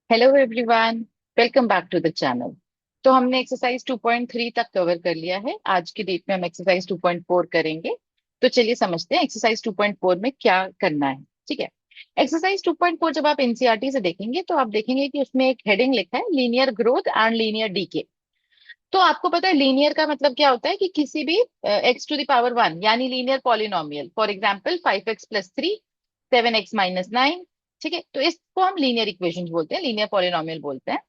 Hello everyone, welcome back to the channel. तो हमने exercise 2.3 तक कवर कर लिया है। आज की डेट में हम एक्सरसाइज 2.4 करेंगे। तो चलिए समझते हैं एक्सरसाइज 2.4 में क्या करना है। ठीक है। एक्सरसाइज 2.4 जब आप एनसीईआरटी से देखेंगे तो आप देखेंगे कि उसमें एक हेडिंग लिखा है linear growth and linear decay. तो आपको पता है लीनियर का मतलब क्या होता है कि किसी भी x⁻1 यानी linear polynomial, for example 5x+3, 7x-9। ठीक है, तो इसको हम लीनियर इक्वेशंस बोलते हैं, लीनियर पॉलिनोमियल बोलते हैं।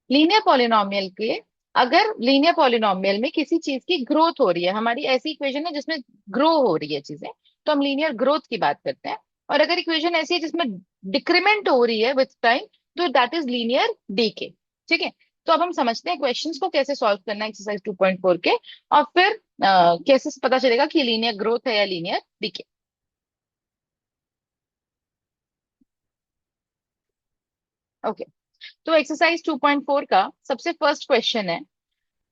लीनियर पॉलिनोमियल के अगर लीनियर पॉलिनोमियल में किसी चीज की ग्रोथ हो रही है, हमारी ऐसी इक्वेशन है जिसमें ग्रो हो रही है चीजें, तो हम लीनियर ग्रोथ की बात करते हैं। और अगर इक्वेशन ऐसी है जिसमें डिक्रीमेंट हो रही है विथ टाइम, तो दैट इज लीनियर डीके। ठीक है। तो अब हम समझते हैं क्वेश्चंस को कैसे सॉल्व करना है एक्सरसाइज 2.4 के, और फिर कैसे पता चलेगा कि लीनियर ग्रोथ है या लीनियर डीके। ओके। तो एक्सरसाइज 2.4 का सबसे फर्स्ट क्वेश्चन है,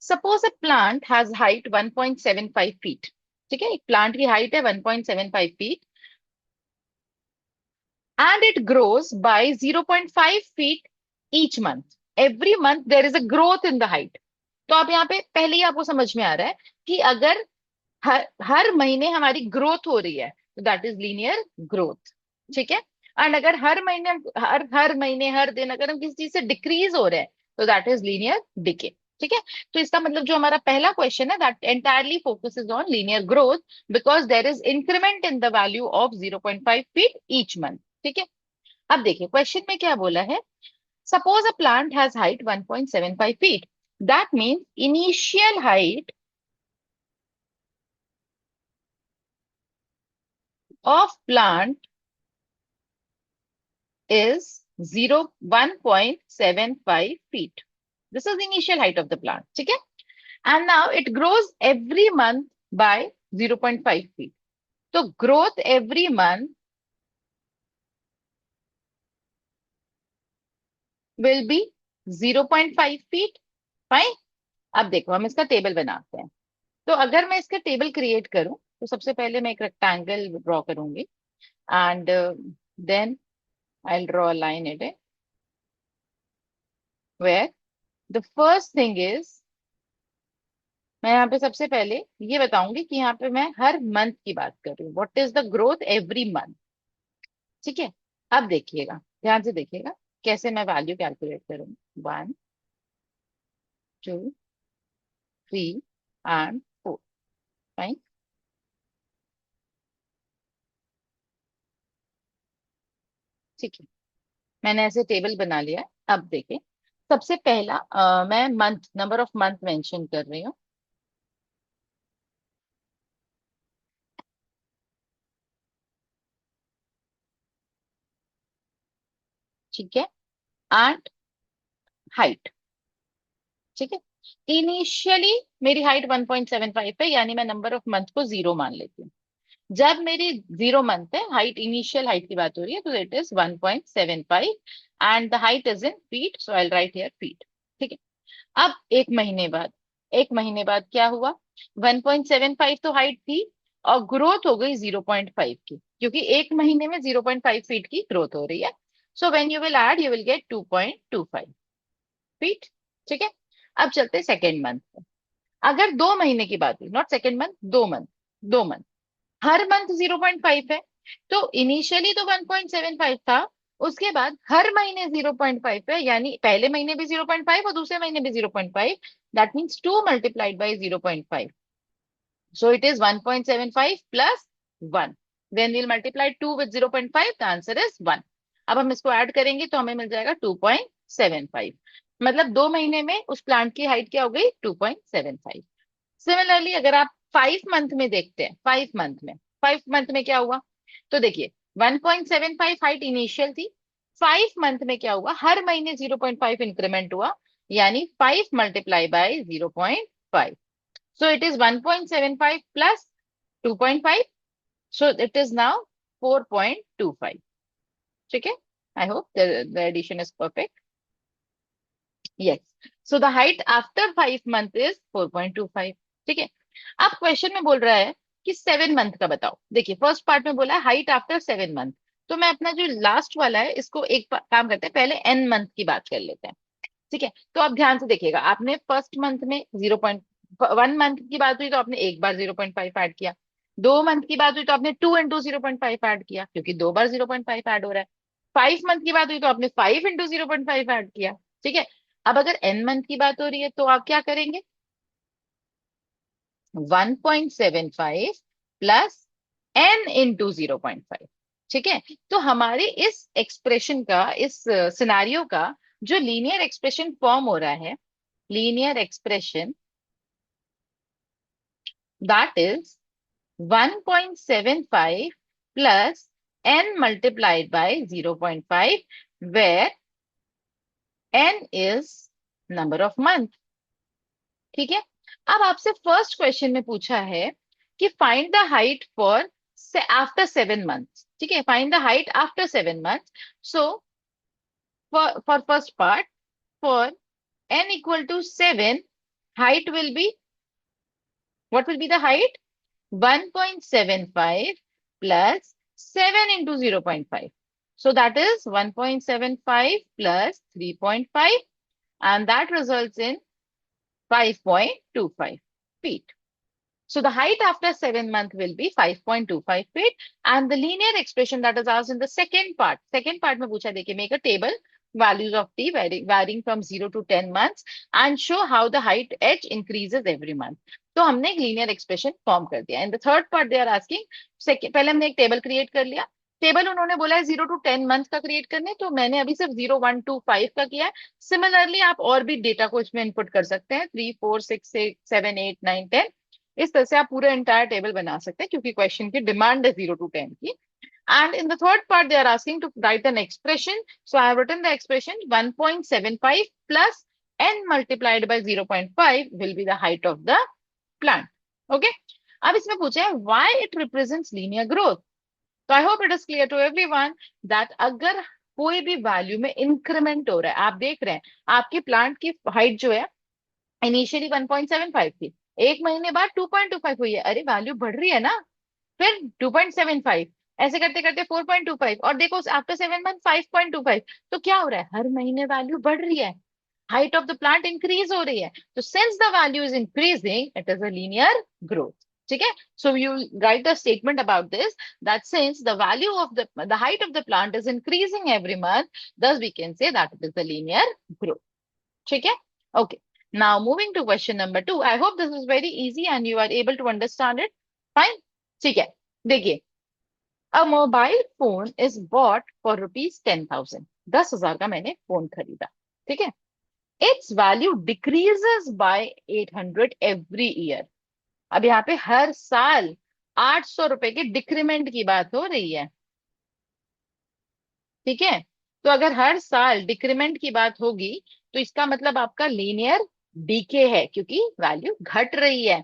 suppose a plant has height 1.75 feet. ठीक है, एक प्लांट की हाइट है 1.75 feet and it grows by 0.5 feet each month. Every month there is a growth in the height. तो आप यहाँ पे पहले ही आपको समझ में आ रहा है कि अगर हर महीने हमारी ग्रोथ हो रही है तो दैट इज लीनियर ग्रोथ। ठीक है। एंड अगर हर महीने, हर महीने हर दिन अगर हम किसी चीज से डिक्रीज हो रहे हैं तो दैट इज लीनियर डिके। ठीक है। तो इसका मतलब जो हमारा पहला क्वेश्चन है that entirely focuses on linear growth because there is increment in the value of 0.5 feet each month. ठीक है। अब देखिए क्वेश्चन में क्या बोला है, suppose a plant has height 1.75 feet. That means initial height of plant is 1.75 feet. This is the initial height of the plant. ठीक है। And now it grows every month by 0.5 feet. तो growth every month will be 0.5 feet. Fine. अब देखो हम इसका table बनाते हैं। तो अगर मैं इसका टेबल क्रिएट करूं तो सबसे पहले मैं एक रेक्टेंगल ड्रॉ करूंगी and then I draw a line it where the first thing is, मैं यहाँ पे सबसे पहले ये बताऊंगी कि यहाँ पे मैं हर मंथ की बात कर रही हूँ, what is the growth every month. ठीक है। अब देखिएगा, ध्यान से देखिएगा कैसे मैं वैल्यू कैलकुलेट करूंगी। 1, 2, 3 एंड 4। फाइन। ठीक है, मैंने ऐसे टेबल बना लिया है। अब देखिए सबसे पहला मैं month, number of month mention कर रही हूँ। ठीक है। And height. ठीक है। इनिशियली मेरी हाइट 1.75 है, यानी मैं नंबर ऑफ मंथ को जीरो मान लेती हूँ। जब मेरी 0 मंथ है, हाइट इनिशियल हाइट की बात हो रही है, तो it is 1.75 and the height is in feet, so I right here feet. ठीक है। अब एक महीने बाद, एक महीने बाद क्या हुआ, 1.75 तो हाइट थी और ग्रोथ हो गई 0.5 की, क्योंकि एक महीने में 0.5 फीट की ग्रोथ हो रही है। So when you will add you will get 2.25 feet. ठीक है। अब चलते हैं सेकेंड मंथ पे। अगर 2 महीने की बात हुई, not second month, 2 month, 2 month, her month 0.5 है, तो इनिशियली तो 1.75 था, उसके बाद हर महीने 0.5 है, यानी पहले महीने भी 0.5 और दूसरे महीने भी 0.5। That means 2 multiplied by 0.5, so it is 1.75 plus 1। Then we'll multiply 2 with 0.5, the answer is 1। अब हम इसको ऐड करेंगे तो हमें मिल जाएगा 2.75। मतलब 2 महीने में उस प्लांट की हाइट क्या हो गई, 2.75। सिमिलरली अगर आप 5 मंथ में देखते हैं, 5 मंथ में क्या हुआ, तो देखिए 1.75 हाइट इनिशियल थी, 5 मंथ में क्या हुआ, हर महीने 0.5 इंक्रीमेंट हुआ, यानी 5 multiply by 0.5, so it is 1.75 plus 2.5, so it is now 4.25। ठीक है। I hope the addition is perfect. Yes. So the height after 5 month is 4.25। ठीक है। अब क्वेश्चन में बोल रहा है कि 7 मंथ का बताओ। देखिए फर्स्ट पार्ट में बोला है हाइट आफ्टर 7 मंथ, तो मैं अपना जो लास्ट वाला है इसको एक काम करते हैं, पहले एन मंथ की बात कर लेते हैं। ठीक है, तो आप ध्यान से देखिएगा, आपने फर्स्ट मंथ में 0.1 मंथ की बात हुई तो आपने एक बार 0.5 ऐड किया। 2 मंथ की बात हुई तो आपने 2 into 0.5 ऐड किया, क्योंकि 2 बार 0.5 ऐड हो रहा है। 5 मंथ की बात हुई तो आपने 5 into 0.5 ऐड किया। ठीक है, अब अगर एन मंथ की बात हो रही है तो आप क्या करेंगे, 1.75 प्लस n into 0.5। ठीक है, तो हमारे इस एक्सप्रेशन का, इस सिनारियो का जो लीनियर एक्सप्रेशन फॉर्म हो रहा है, linear expression, that is 1.75 plus n multiplied by 0.5, where n is number of month। ठीक है, अब आपसे फर्स्ट क्वेश्चन में पूछा है कि find the height for after 7 months. ठीक है, find the height after 7 months. So for first part, for n equal to 7, height will be, what will be the height? 1.75 plus 7 into 0.5. So that is 1.75 plus 3.5, and that results in 5.25 feet. So the height after 7 months will be 5.25 feet. And the linear expression that is asked in the second part. Second part में पूछा, देखिए, make a table values of t varying from 0 to 10 months and show how the height h increases every month. तो हमने एक linear expression form कर दिया। In the third part they are asking, पहले हमने एक टेबल क्रिएट कर लिया। टेबल उन्होंने बोला है 0 to 10 मंथ का क्रिएट करने, तो मैंने अभी सिर्फ 0, 1, 2, 5 का किया है। सिमिलरली आप और भी डेटा को इसमें इनपुट कर सकते हैं, 3, 4, 6, 7, 8, 9, 10। इस तरह से आप पूरा एंटायर टेबल बना सकते हैं, क्योंकि क्वेश्चन की डिमांड है 0 to 10 की। And in the third part, they are asking to write an expression. So I have written the expression 1.75 plus n multiplied by 0.5 will be the height of the plant. Okay. अब इसमें पूछा है why it represents linear growth. तो I hope it is clear to everyone that अगर कोई भी value में increment हो रहा है, आप देख रहे हैं आपकी प्लांट की हाइट जो है इनिशियली 1.75 थी, एक महीने बाद 2.25 हुई है, अरे वैल्यू बढ़ रही है ना, फिर 2.75, ऐसे करते करते 4.25, और देखो आफ्टर 7 मंथ 5.25। तो क्या हो रहा है, हर महीने वैल्यू बढ़ रही है, height of the plant increase हो रही है। तो since the value is increasing, it is a linear growth. ठीक है, so you right a statement about this, that since the value of the height of the plant is increasing every month, thus we can say that it is a linear growth। ठीक है, okay. Now moving to question number 2, I hope this is very easy and you are able to understand it fine। ठीक है, देखिए, अ mobile phone is bought for rupees 10,000। 10,000 का मैंने phone खरीदा। ठीक है, its value decreases bye 800 every year. अब यहाँ पे हर साल 800 रुपए के डिक्रीमेंट की बात हो रही है। ठीक है, तो अगर हर साल डिक्रीमेंट की बात होगी तो इसका मतलब आपका लीनियर डीके है, क्योंकि वैल्यू घट रही है।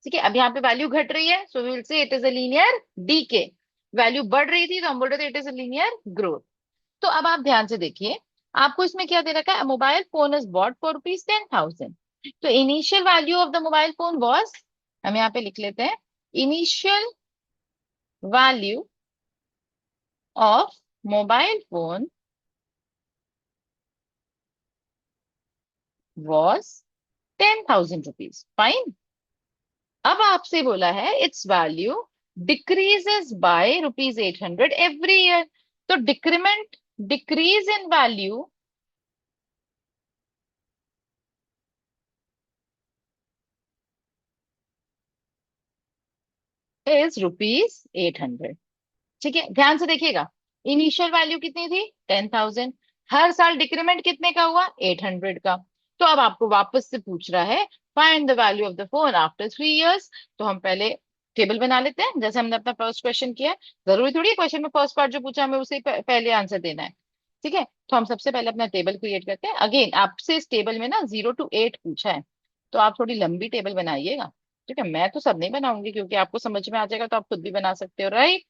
ठीक है, अब यहाँ पे वैल्यू घट रही है, so we will say it is a linear decay. Value बढ़ रही थी तो हम बोल रहे थे it is a linear growth. तो अब आप ध्यान से देखिए, आपको इसमें क्या दे रखा है, mobile phone is bought for rupees 10,000। तो initial value of the mobile phone was, हम यहाँ पे लिख लेते हैं, initial value of mobile phone was 10,000 rupees. Fine. अब आपसे बोला है its value decreases by rupees 800 every year. तो decrement, decrease in value is rupees 800। ठीक है, ध्यान से देखिएगा, इनिशियल वैल्यू कितनी थी 10,000, हर साल डिक्रीमेंट कितने का हुआ 800 का। तो अब आपको वापस से पूछ रहा है find the value of the phone after 3 years. तो हम पहले टेबल बना लेते हैं, जैसे हमने अपना फर्स्ट क्वेश्चन किया है। जरूरी थोड़ी है क्वेश्चन में फर्स्ट पार्ट जो पूछा हमें उसे पहले आंसर देना है। ठीक है, तो हम सबसे पहले अपना टेबल क्रिएट करते हैं। अगेन आपसे इस टेबल में ना 0 to 8 पूछा है, तो आप थोड़ी लंबी टेबल बनाइएगा। ठीक है, मैं तो सब नहीं बनाऊंगी, क्योंकि आपको समझ में आ जाएगा तो आप खुद भी बना सकते हो, राइट।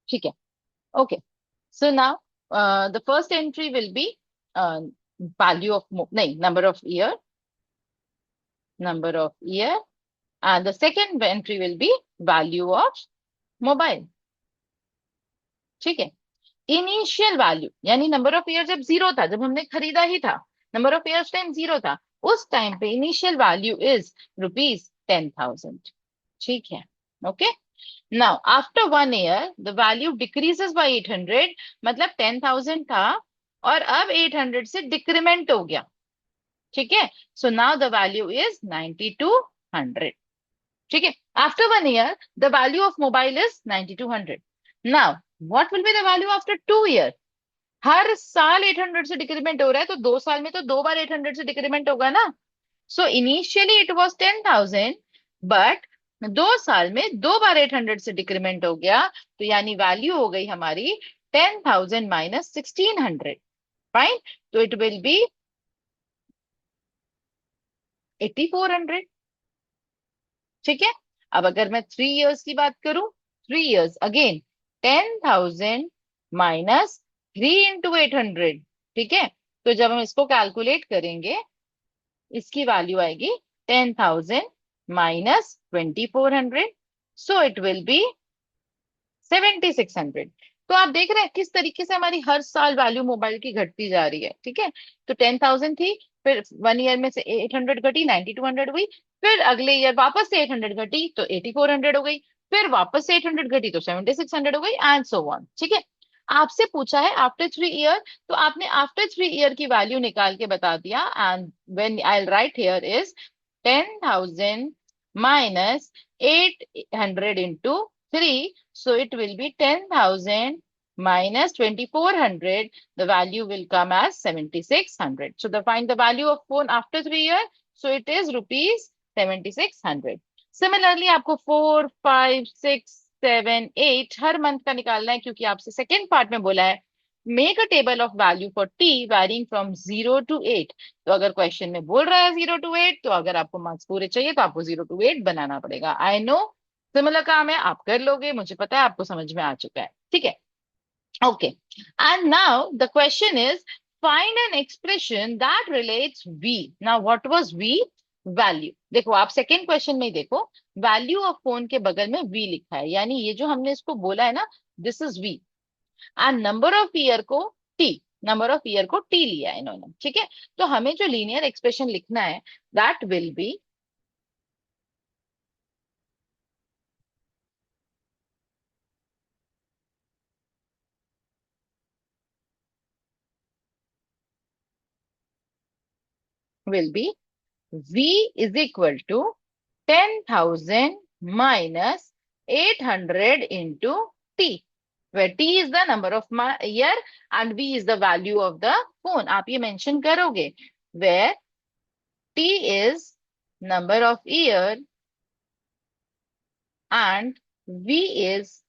ठीक है, okay. So now the first entry will be value of, नहीं, number of year, and the second entry will be value of mobile. ठीक है, इनिशियल वैल्यू यानी नंबर ऑफ ईयर जब जीरो था, जब हमने खरीदा ही था, number of years time zero था, उस टाइम पे इनिशियल वैल्यू इज ₹10,000। ठीक है, okay. Now after 1 year the value decreases bye 800, मतलब 10,000 था और अब 800 से डिक्रीमेंट हो गया। ठीक है, so now the value is 9200। ठीक है, after 1 year the value of mobile is 9200। Now what will be the value after 2 year? हर साल 800 से डिक्रीमेंट हो रहा है, तो 2 साल में तो 2 बार 800 से डिक्रीमेंट होगा ना। So initially it was 10,000, but 2 साल में 2 बार 800 से डिक्रीमेंट हो गया, तो यानी वैल्यू हो गई हमारी 10,000 माइनस 1,600। फाइन, तो इट विल बी 8,400। ठीक है, अब अगर मैं 3 years की बात करूं, 3 years अगेन 10,000 माइनस 3 into 800। ठीक है, तो जब हम इसको कैलकुलेट करेंगे, इसकी वैल्यू आएगी 10,000 minus 2,400, so it will be 7,600। तो आप देख रहे हैं किस तरीके से हमारी हर साल वैल्यू मोबाइल की घटती जा रही है। ठीक है, तो 10,000 थी, फिर 1 year में से 800 घटी, 9,200 हुई, फिर अगले ईयर वापस से 800 घटी तो 8,400 हो गई, फिर वापस से 800 घटी तो 7,600 हो गई, एंड सो ऑन। ठीक है, आपसे पूछा है आफ्टर 3 year, तो आपने आफ्टर 3 year की वैल्यू निकाल के बता दिया, and when I right here is 10,000 minus 800 into 3, so it will be 10,000 minus 2,400. The value will come as 7,600. So the find the value of phone after 3 years. So it is rupees 7,600. Similarly, आपको 4, 5, 6, 7, 8 हर month का निकालना है, क्योंकि आपसे second part में बोला है make a table of value for T varying from 0 to 8। तो अगर क्वेश्चन में बोल रहा है 0 to 8, तो अगर आपको मार्क्स पूरे चाहिए तो आपको 0 to 8 बनाना पड़ेगा। आई नो सिमिलर काम है, आप कर लोगे, मुझे पता है आपको समझ में आ चुका है। ठीक है, okay. And now the question is find an expression that relates V. Now what was V? Value. देखो आप सेकेंड क्वेश्चन में ही देखो, वैल्यू ऑफ फोन के बगल में वी लिखा है, यानी ये जो हमने इसको बोला है ना, this is V, and number of year को टी, नंबर ऑफ ईयर को टी लिया है इन्होंने। ठीक है, तो हमें जो लीनियर एक्सप्रेशन लिखना है that will be V is equal to 10,000 minus 800 into T, where T is the number of my year and V is the value of the phone। आप ये मेंशन करोगे, where T is number of year and V is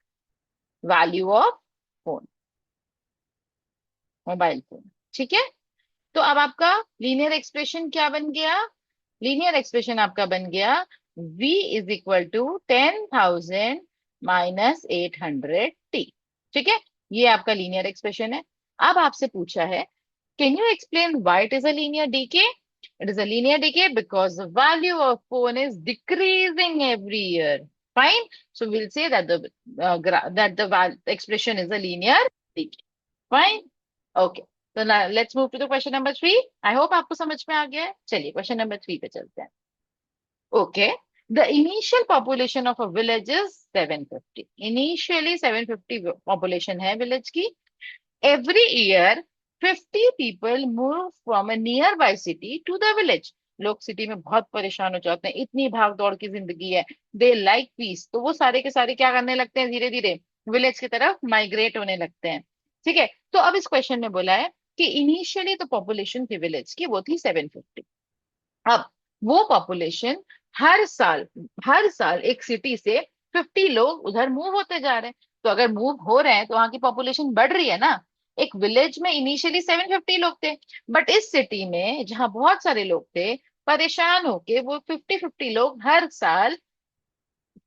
value of phone, mobile phone. ठीक है, तो अब आपका linear expression क्या बन गया? लीनियर एक्सप्रेशन आपका बन गया v is equal to 10,000 minus 800t। ठीक है, ये आपका लीनियर एक्सप्रेशन है। अब आपसे पूछा है can you explain why it is a linear decay? It is a linear decay because the value of phone is decreasing every year. Fine, so will say that the expression is a linear decay. Fine, okay. तो let's move to the question number 3। I hope आपको समझ में आ गया है। चलिए question number 3 पे चलते हैं। Okay, the initial population of a village is 750। Initially 750 population है विलेज की। Every year 50 people move from a nearby city to the village. लोग सिटी में बहुत परेशान हो जाते हैं, इतनी भाग दौड़ की जिंदगी है, दे लाइक पीस, तो वो सारे के सारे क्या करने लगते हैं, धीरे धीरे विलेज की तरफ माइग्रेट होने लगते हैं। ठीक है, तो अब इस क्वेश्चन में बोला है कि इनिशियली तो पॉपुलेशन थी विलेज की वो थी 750। अब वो पॉपुलेशन हर साल एक सिटी से 50 लोग उधर मूव होते जा रहे हैं। तो अगर मूव हो रहे हैं तो वहां की पॉपुलेशन बढ़ रही है ना। एक विलेज में इनिशियली 750 लोग थे, बट इस सिटी में जहां बहुत सारे लोग थे, परेशान होके वो 50-50 लोग हर साल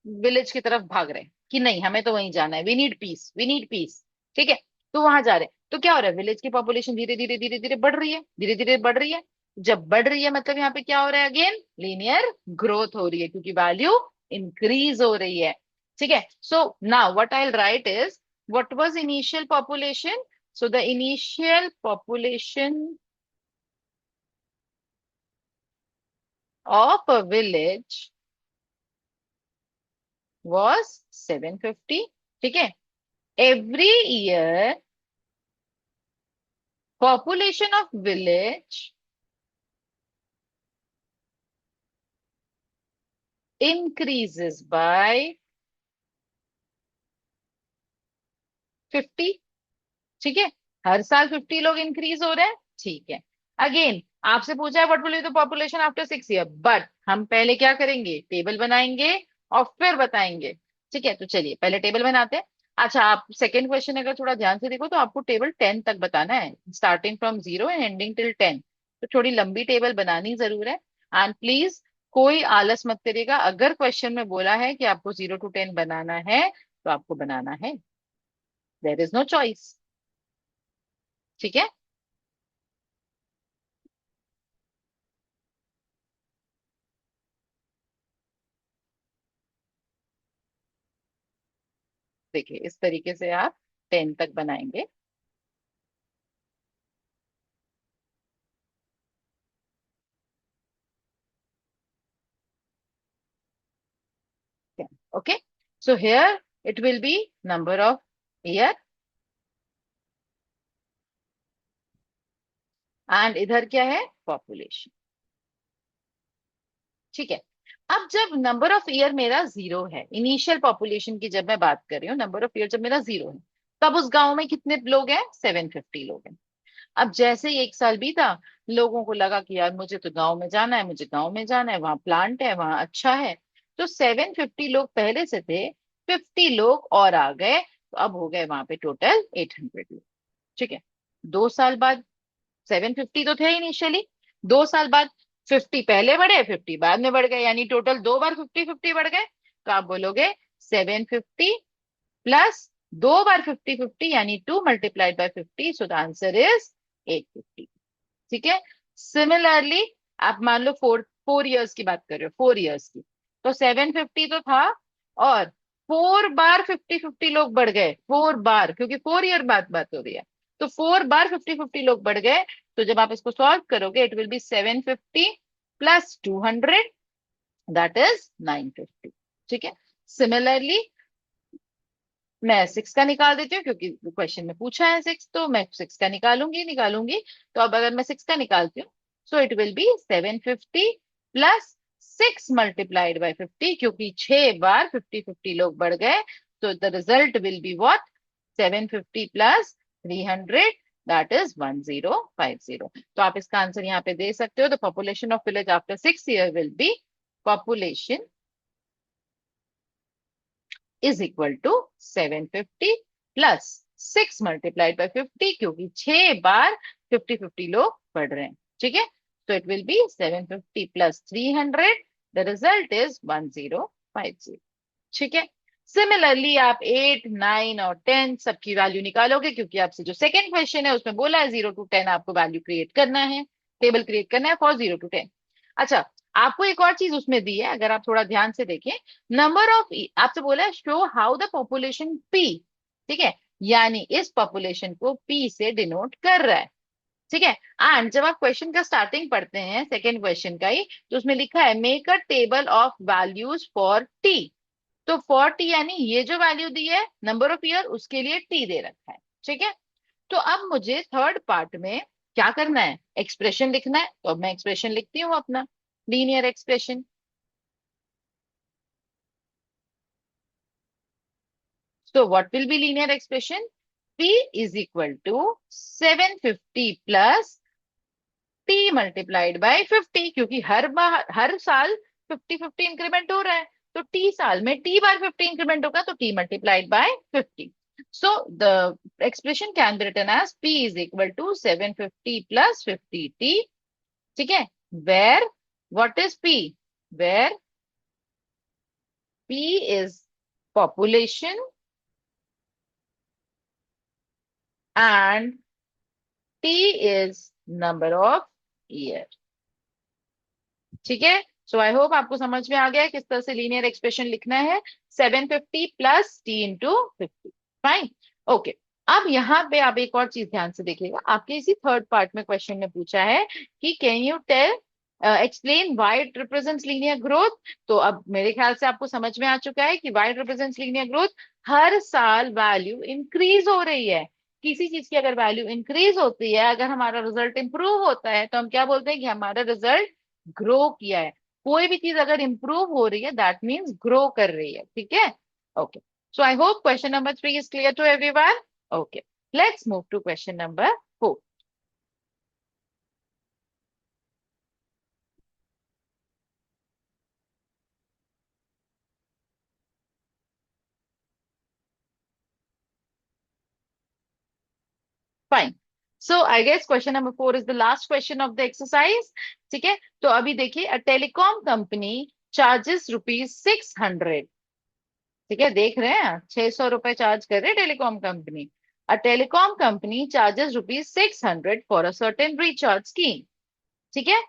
विलेज की तरफ भाग रहे हैं। कि नहीं हमें तो वहीं जाना है, we need peace, we need peace. ठीक है, तो वहां जा रहे हैं। तो क्या हो रहा है, विलेज की पॉपुलेशन धीरे धीरे धीरे धीरे बढ़ रही है, धीरे धीरे बढ़ रही है। जब बढ़ रही है मतलब यहाँ पे क्या हो रहा है, अगेन लीनियर ग्रोथ हो रही है, क्योंकि वैल्यू इंक्रीज हो रही है। ठीक है, so now what I will write is, what was initial population? So the initial population of a village was 750. ठीक है, every year population of village increases by 50। ठीक है, हर साल 50 लोग इंक्रीज हो रहे हैं। ठीक है, अगेन आपसे पूछा है what will be the population after 6 year, but हम पहले क्या करेंगे, टेबल बनाएंगे और फिर बताएंगे। ठीक है, तो चलिए पहले टेबल बनाते हैं। अच्छा, आप सेकंड क्वेश्चन अगर थोड़ा ध्यान से देखो तो आपको टेबल 10 तक बताना है, starting from 0 and ending till 10। तो थोड़ी लंबी टेबल बनानी जरूर है। एंड प्लीज कोई आलस मत करिएगा, अगर क्वेश्चन में बोला है कि आपको 0 to 10 बनाना है तो आपको बनाना है, देयर इज नो चॉइस। ठीक है, देखिए इस तरीके से आप 10 तक बनाएंगे। Okay, so here it will be number of year, and इधर क्या है, पॉपुलेशन। ठीक है, अब जब नंबर ऑफ ईयर मेरा 0 है, इनिशियल पॉपुलेशन की जब मैं बात कर रही हूँ, नंबर ऑफ ईयर जब मेरा 0 है, तब उस गांव में कितने लोग हैं, 750 लोग हैं। अब जैसे ही 1 साल बीता, लोगों को लगा कि यार मुझे तो गांव में जाना है, मुझे गांव में जाना है, वहां प्लांट है, वहां अच्छा है। तो 750 लोग पहले से थे, 50 लोग और आ गए, तो अब हो गए वहां पे टोटल 800 लोग। ठीक है, 2 साल बाद 750 तो थे इनिशियली, 2 साल बाद 50 पहले बढ़े, 50 बाद में बढ़ गए, यानी टोटल 2 बार 50 50 बढ़ गए। तो आप बोलोगे 750 प्लस 2 बार 50 50, यानी 2 × 50 सो द आंसर इज 850। ठीक है, सिमिलरली आप मान लो 4 4 इयर्स की बात कर रहे हो, 4 इयर्स की, तो 750 तो था, और 4 बार 50 50 लोग बढ़ गए, 4 बार, क्योंकि 4 ईयर बाद बात हो रही है। तो 4 बार 50 50 लोग बढ़ गए। तो जब आप इसको सॉल्व करोगे, it will be 750 plus 200, that is 950। ठीक है, सिमिलरली मैं 6 का निकाल देती हूँ, क्योंकि क्वेश्चन में पूछा है 6, तो मैं 6 का निकालूंगी निकालूंगी। तो अब अगर मैं 6 का निकालती हूँ, so it will be 750 plus 6 × 50, क्योंकि 6 बार 50 50 लोग बढ़ गए। तो the result will be what, 750 plus 300, that is 1050। तो आप इसका आंसर यहाँ पे दे सकते हो, the population of village after 6 year will be, population is equal to 750 plus 6 × 50, क्योंकि 6 बार 50 50 लोग पढ़ रहे हैं। ठीक है, तो it will be 750 plus 300, the result is 1050। ठीक है, सिमिलरली आप 8 9 और 10 सबकी वैल्यू निकालोगे, क्योंकि आपसे जो सेकंड क्वेश्चन है उसमें बोला है 0 to 10 आपको वैल्यू क्रिएट करना है, टेबल क्रिएट करना है फॉर 0 to 10। अच्छा, आपको एक और चीज उसमें दी है, अगर आप थोड़ा ध्यान से देखें, नंबर ऑफ, आपसे बोला है show how the population P. ठीक है, यानी इस पॉपुलेशन को पी से डिनोट कर रहा है। ठीक है, एंड जब आप क्वेश्चन का स्टार्टिंग पढ़ते हैं, सेकेंड क्वेश्चन का ही, तो उसमें लिखा है make a table of values for T. तो फॉर टी यानी ये जो वैल्यू दी है नंबर ऑफ ईयर, उसके लिए टी दे रखा है। ठीक है, तो अब मुझे थर्ड पार्ट में क्या करना है, एक्सप्रेशन लिखना है। तो अब मैं एक्सप्रेशन लिखती हूँ अपना, linear expression. So what will be linear expression? P is equal to 750 plus T multiplied by 50, क्योंकि हर बार हर साल 50 50 इंक्रीमेंट हो रहा है। तो T साल में T बार 50 इंक्रीमेंट होगा, तो T multiplied by 50। So the expression can be written as P is equal to 750 plus 50T। ठीक है, where what is P? Where P is population and T is number of year. ठीक है, सो I hope आपको समझ में आ गया है किस तरह से लीनियर एक्सप्रेशन लिखना है. 750 plus T into 50. Fine. Okay. अब यहाँ पे आप एक और चीज ध्यान से देखिएगा. आपके इसी थर्ड पार्ट में क्वेश्चन में पूछा है कि can you tell explain why it represents linear growth. तो अब मेरे ख्याल से आपको समझ में आ चुका है कि why it represents linear growth. हर साल वैल्यू इंक्रीज हो रही है. किसी चीज की अगर वैल्यू इंक्रीज होती है, अगर हमारा रिजल्ट इंप्रूव होता है, तो हम क्या बोलते हैं कि हमारा रिजल्ट ग्रो किया है. कोई भी चीज अगर इंप्रूव हो रही है दैट मीन्स ग्रो कर रही है. ठीक है. Okay. So I hope question number 3 is clear to everyone. Okay. Let's move to question number 4. Fine. So I guess question number 4 is the last question of the exercise. ठीक है. तो अभी देखिए, अ टेलीकॉम कंपनी चार्जेस ₹600. ठीक है, देख रहे हैं, 600 रुपए चार्ज कर रहे हैं telecom company. A telecom company charges ₹600 for a certain recharge scheme. ठीक है.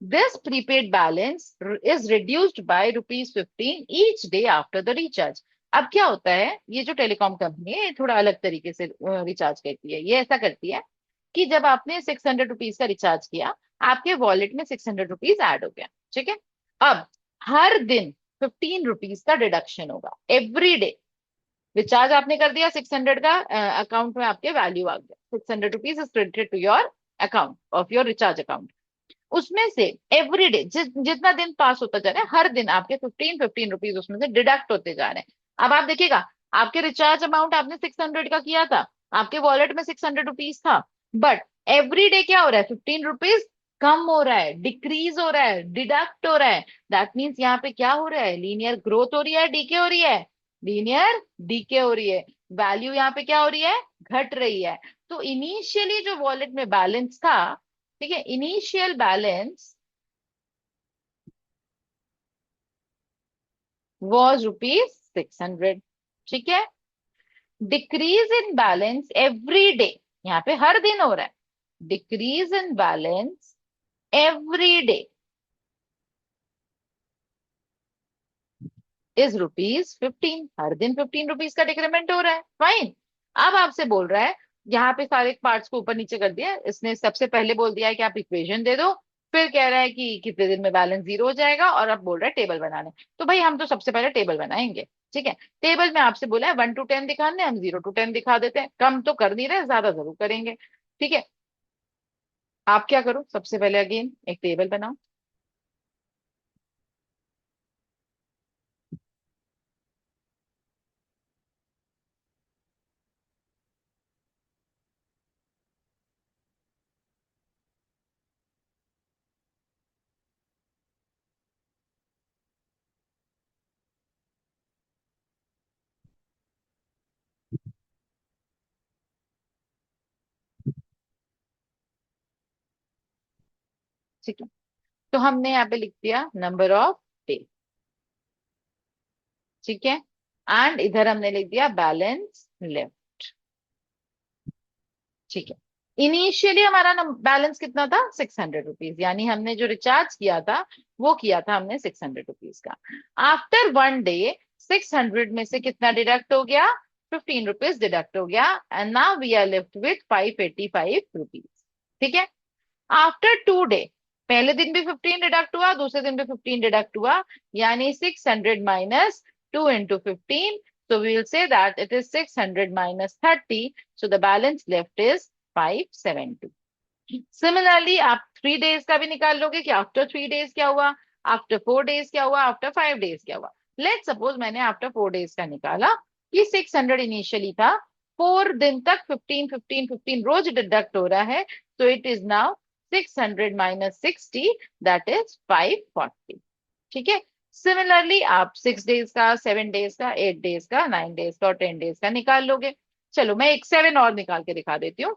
This prepaid balance is reduced by ₹15 each day after the recharge. अब क्या होता है, ये जो टेलीकॉम कंपनी है ये थोड़ा अलग तरीके से रिचार्ज करती है. ये ऐसा करती है कि जब आपने ₹600 का रिचार्ज किया, आपके वॉलेट में ₹600 ऐड हो गया. ठीक है. अब हर दिन ₹15 का डिडक्शन होगा एवरी डे. रिचार्ज आपने कर दिया 600 का, अकाउंट में आपके वैल्यू आ गया. ₹600 is credited to your account of your recharge account. उसमें से एवरीडे जितना दिन पास होता जा रहा है, हर दिन आपके 15 ₹15 उसमें से डिडक्ट होते जा रहे हैं. अब आप देखिएगा, आपके रिचार्ज अमाउंट आपने 600 का किया था, आपके वॉलेट में ₹600 था, बट एवरी डे क्या हो रहा है, ₹15 कम हो रहा है, डिक्रीज हो रहा है, डिडक्ट हो रहा है. दैट मीन्स यहाँ पे क्या हो रहा है, लीनियर ग्रोथ हो रही है, डीके हो रही है, लीनियर डीके हो रही है. वैल्यू यहाँ पे क्या हो रही है, घट रही है. तो इनिशियली जो वॉलेट में बैलेंस था, ठीक है, इनिशियल बैलेंस वॉज ₹600. ठीक है. Decrease in balance every day, यहाँ पे हर दिन हो रहा है. Decrease in balance every day is ₹15. हर दिन ₹15 का डिक्रीमेंट हो रहा है. फाइन. अब आपसे बोल रहा है, यहाँ पे सारे पार्ट्स को ऊपर नीचे कर दिया इसने. सबसे पहले बोल दिया है कि आप इक्वेशन दे दो, फिर कह रहा है कि कितने दिन में बैलेंस जीरो हो जाएगा, और अब बोल रहा है टेबल बनाने. तो भाई हम तो सबसे पहले टेबल बनाएंगे. ठीक है. टेबल में आपसे बोला है 1 to 10 दिखाने, हम 0 to 10 दिखा देते हैं. कम तो कर नहीं रहे, ज्यादा जरूर करेंगे. ठीक है. आप क्या करो, सबसे पहले अगेन एक टेबल बनाओ. ठीक है. तो हमने यहाँ पे लिख दिया नंबर ऑफ डे. ठीक है. एंड इधर हमने लिख दिया बैलेंस लेफ्ट. ठीक है. इनिशियली हमारा बैलेंस कितना था, ₹600. यानी हमने जो रिचार्ज किया था वो किया था हमने ₹600 का. आफ्टर 1 डे 600 में से कितना डिडक्ट हो गया, ₹15 डिडक्ट हो गया. And now we are left with ₹585. ठीक है. आफ्टर 2 डे, पहले दिन भी 15 डिडक्ट हुआ, दूसरे दिन भी 15 डिडक्ट हुआ, यानी 600 minus 2 into 15. So we will say that it is 600 minus 30. So the balance left is 570. Similarly, आप 3 days का भी निकाल लोगे कि आफ्टर 3 days क्या हुआ, आफ्टर 4 days क्या हुआ, आफ्टर 5 days क्या हुआ. लेट सपोज मैंने आफ्टर 4 days का निकाला कि 600 इनिशियली था, 4 दिन तक 15 रोज डिडक्ट हो रहा है. तो it is now 600 minus 60, that is 540. ठीक है. सिमिलरली आप 6 days का, 7 days का, 8 days का, 9 days का और 10 days का निकाल लोगे. चलो मैं एक 7 और निकाल के दिखा देती हूँ.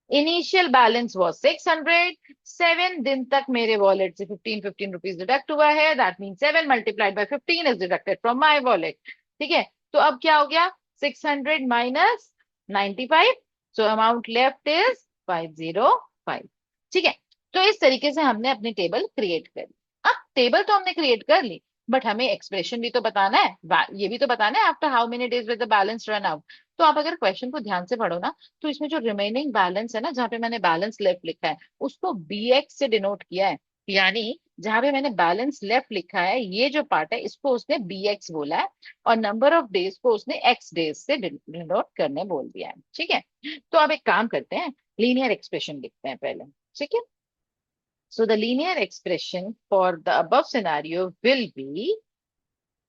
इनिशियल बैलेंस वॉज 600, 7 दिन तक मेरे वॉलेट से 15 डिडक्ट हुआ है, that mean 7 × 15 is deducted from my wallet. ठीक है, तो अब क्या हो गया, 600 minus 95, so amount left is 505। ठीक है, तो इस तरीके से हमने अपनी टेबल क्रिएट कर ली। अब टेबल तो हमने क्रिएट कर ली, बट हमें एक्सप्रेशन भी तो बताना है, ये भी तो बताना है after how many days with the balance run out. तो आप अगर क्वेश्चन को ध्यान से पढ़ो ना, तो इसमें जो रिमेनिंग बैलेंस है ना, जहाँ पे मैंने बैलेंस लेफ्ट लिखा है, उसको BX से डिनोट किया है। यानी जहां पे मैंने बैलेंस लेफ्ट लिखा है, ये जो पार्ट है इसको उसने BX बोला है, और नंबर ऑफ डेज को उसने X डेज से डिनोट करने बोल दिया है। ठीक है, तो अब एक काम करते हैं, लीनियर एक्सप्रेशन लिखते हैं पहले। ठीक है, so the linear expression for the above scenario will be,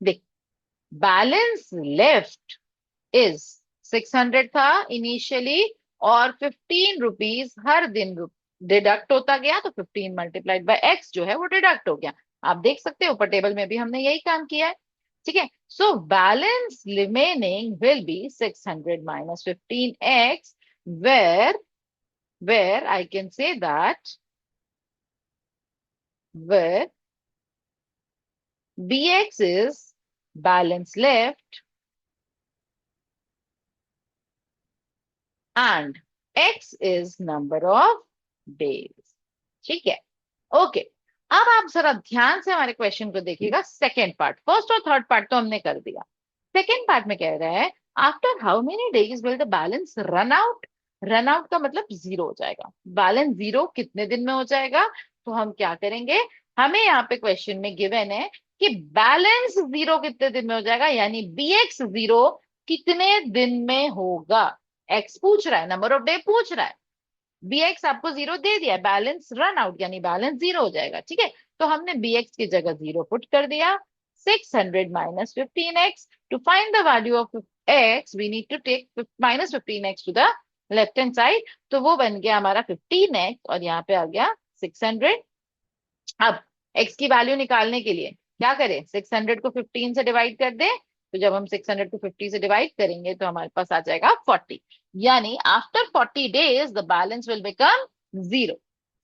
देख, बैलेंस लेफ्ट इज 600 था इनिशियली, और 15 रुपीज हर दिन डिडक्ट होता गया, तो 15 × X जो है वो डिडक्ट हो गया। आप देख सकते हो ऊपर टेबल में भी हमने यही काम किया है। ठीक है, so balance remaining will be 600 minus 15X, where where I can say that where BX is balance left and X is number of days। ठीक है, ओके। अब आप जरा ध्यान से हमारे क्वेश्चन को देखिएगा, सेकेंड पार्ट, फर्स्ट और थर्ड पार्ट तो हमने कर दिया। सेकेंड पार्ट में कह रहा है, after how many days will the balance run out. Run out का मतलब जीरो हो जाएगा, बैलेंस जीरो कितने दिन में हो जाएगा। तो हम क्या करेंगे, हमें यहाँ पे क्वेश्चन में गिवन है कि बैलेंस जीरो कितने दिन में हो जाएगा, यानी BX जीरो कितने दिन में होगा। एक्स पूछ रहा है, नंबर ऑफ डे पूछ रहा है, BX आपको जीरो दे दिया, बैलेंस रन आउट यानी बैलेंस जीरो हो जाएगा। ठीक है, तो हमने BX की जगह जीरो पुट कर दिया। 600 minus 15X, to find the value of X we need to take minus 15X to the left hand side, तो वो बन गया हमारा 15X, और यहाँ पे आ गया 600। अब X की वैल्यू निकालने के लिए क्या करें, 600 को 15 से डिवाइड कर दे, तो जब हम 600 को 50 से डिवाइड करेंगे तो हमारे पास आ जाएगा 40, यानी after 40 days the balance will become zero.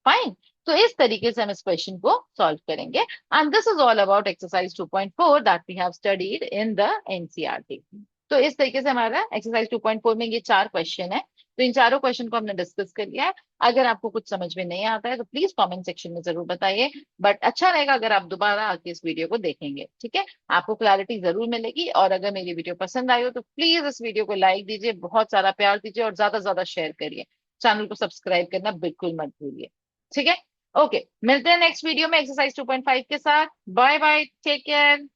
Fine, तो इस तरीके से हम इस क्वेश्चन को सॉल्व करेंगे। And this is all about exercise 2.4 that we have studied in the NCERT. तो इस तरीके से हमारा एक्सरसाइज 2.4 में ये 4 क्वेश्चन है, तो इन चारों क्वेश्चन को हमने डिस्कस कर लिया है। अगर आपको कुछ समझ में नहीं आता है तो प्लीज कमेंट सेक्शन में जरूर बताइए, बट अच्छा रहेगा अगर आप दोबारा आके इस वीडियो को देखेंगे। ठीक है, आपको क्लैरिटी जरूर मिलेगी, और अगर मेरी वीडियो पसंद आई हो तो प्लीज इस वीडियो को लाइक दीजिए, बहुत सारा प्यार दीजिए, और ज्यादा से ज्यादा शेयर करिए। चैनल को सब्सक्राइब करना बिल्कुल मत भूलिए। ठीक है, ओके, मिलते हैं नेक्स्ट वीडियो में एक्सरसाइज 2.5 के साथ। Bye bye, take care.